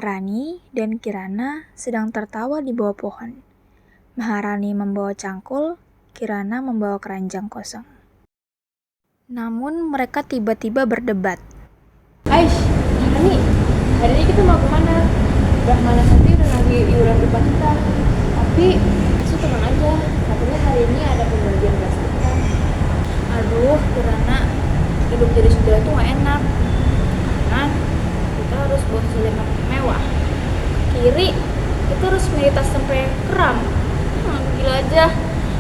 Maharani dan Kirana sedang tertawa di bawah pohon. Maharani membawa cangkul, Kirana membawa keranjang kosong. Namun mereka tiba-tiba berdebat. Aish, gimana nih? Hari ini kita mau kemana? Brahmana Sakti udah nagih iuran depan kita. Tapi, itu tenang aja. Katanya hari ini ada pembagian gas kita. Aduh, Kirana, hidup jadi sudara tuh gak enak. Kanan, kita harus bawa selimut mewah. Kiri, kita harus meditas sampai kram. Gila aja.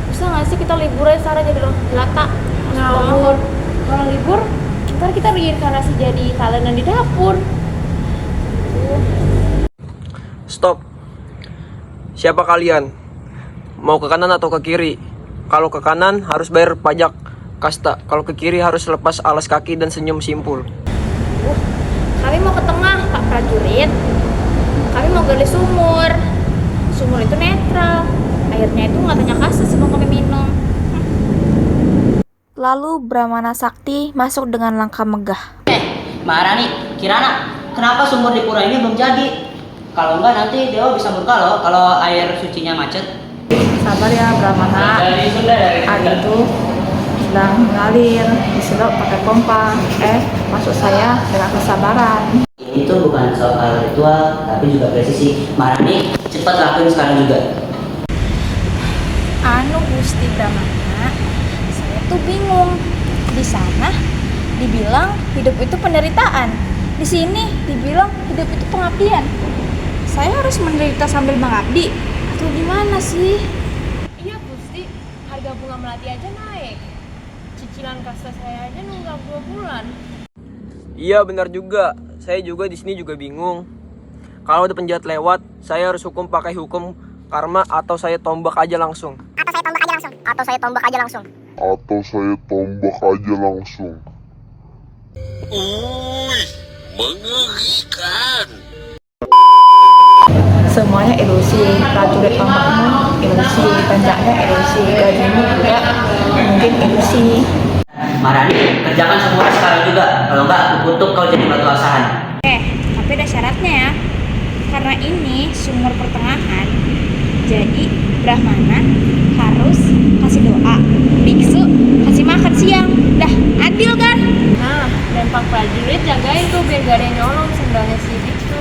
Bisa gak sih kita libur aja Sarah jadi jelata? Ngawur. Kalau libur, ntar kita reinkarnasi jadi talenan di dapur. Stop. Siapa kalian? Mau ke kanan atau ke kiri? Kalau ke kanan harus bayar pajak kasta. Kalau ke kiri harus lepas alas kaki dan senyum simpul. Kami mau ke tengah, Pak Prajurit. Kami mau gali sumur. Sumur itu netral. Airnya itu nggak tanya kasta sebelum kami minum. Lalu Brahmana Sakti masuk dengan langkah megah. Maharani, Kirana, kenapa sumur di pura ini belum jadi? Kalau enggak nanti Dewa bisa murka loh kalau air sucinya macet. Sabar ya Brahmana, air itu sedang mengalir, disedot pakai pompa. Maksud saya dengan kesabaran. Ini tuh bukan soal ritual, tapi juga presisi. Maharani, cepat lakuin sekarang juga. Anu Gusti Brahmana, saya tuh bingung. Di sana dibilang hidup itu penderitaan, di sini dibilang hidup itu pengabdian. Saya harus menderita sambil mengabdi atau gimana sih? Iya Gusti, harga bunga melati aja naik. Cicilan kasta saya aja nunggak 2 bulan. Iya benar juga. Saya juga di sini juga bingung. Kalau ada penjahat lewat, saya harus hukum pakai hukum karma atau saya tombak aja langsung. Mengerikan. Semuanya ilusi, prajurit tombakmu ilusi, tanjaknya ilusi, gajimu juga mungkin ilusi. Maharani, kerjakan semua sekarang juga. Kalau enggak, aku kutuk kau jadi batu asahan. Tapi ada syaratnya ya. Karena ini sumur pertengahan, jadi Brahmana harus kasih doa, biksu kasih makan siang. Dah adil kan? Nah, dan Pak Prajurit jagain tuh biar gak ada yang nyolong sendalnya si biksu.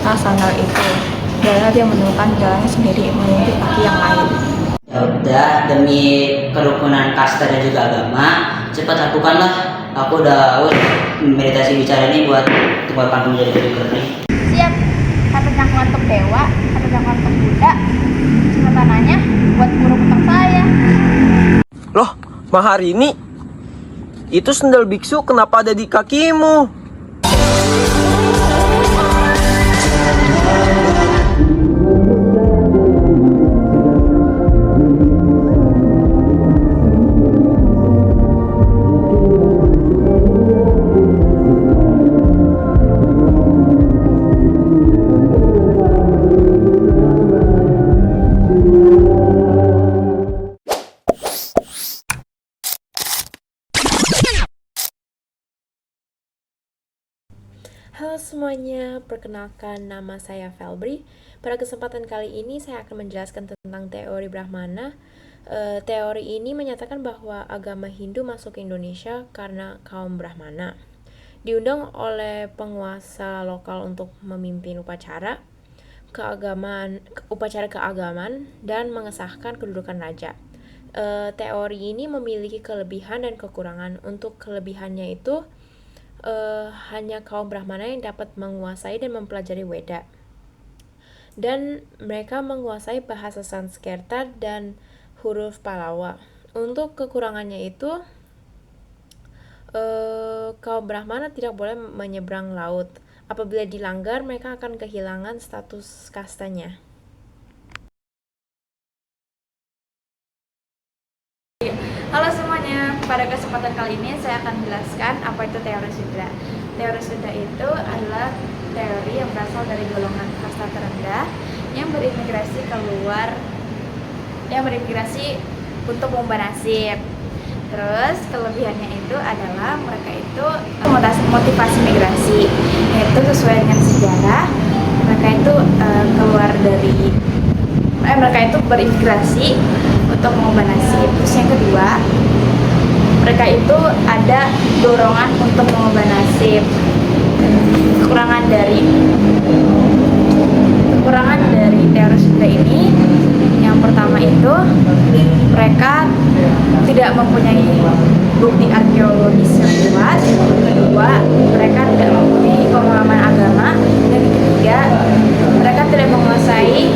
Sandal itu, karena dia menemukan jalannya sendiri mengikuti kaki yang lain. Ya udah, demi kerukunan kasta dan juga agama, cepat lakukanlah. Aku udah meditasi bicara ini buat tenggorokanku menjadi lebih kering. Siap. Kata jangkauan untuk dewa, kata jangkauan untuk Buddha. Cuma tanahnya buat guru utang saya. Loh, Maharini, itu sendal biksu kenapa ada di kakimu? Halo semuanya, perkenalkan nama saya Felbri. Pada kesempatan kali ini saya akan menjelaskan tentang teori Brahmana. Teori ini menyatakan bahwa agama Hindu masuk ke Indonesia karena kaum Brahmana. Diundang oleh penguasa lokal untuk memimpin upacara keagamaan dan mengesahkan kedudukan raja. Teori ini memiliki kelebihan dan kekurangan. Untuk kelebihannya itu hanya kaum Brahmana yang dapat menguasai dan mempelajari Weda, dan mereka menguasai bahasa Sanskerta dan huruf Pallava. Untuk kekurangannya itu kaum Brahmana tidak boleh menyeberang laut. Apabila dilanggar, mereka akan kehilangan status kastanya. Halo semuanya, pada kesempatan kali ini saya akan menjelaskan apa itu teori Sudra. Teori Sudra itu adalah teori yang berasal dari golongan kasta terendah yang berimigrasi untuk mengubah nasib. Terus kelebihannya itu adalah mereka itu motivasi migrasi, yaitu sesuai dengan sejarah mereka itu mereka itu berimigrasi untuk mengubah nasib. Terus yang kedua, mereka itu ada dorongan untuk mengubah nasib. Kekurangan dari teori Sunda ini, yang pertama itu mereka tidak mempunyai bukti arkeologis yang kuat. Kedua, mereka tidak mempunyai pemahaman agama. Dan ketiga, mereka tidak menguasai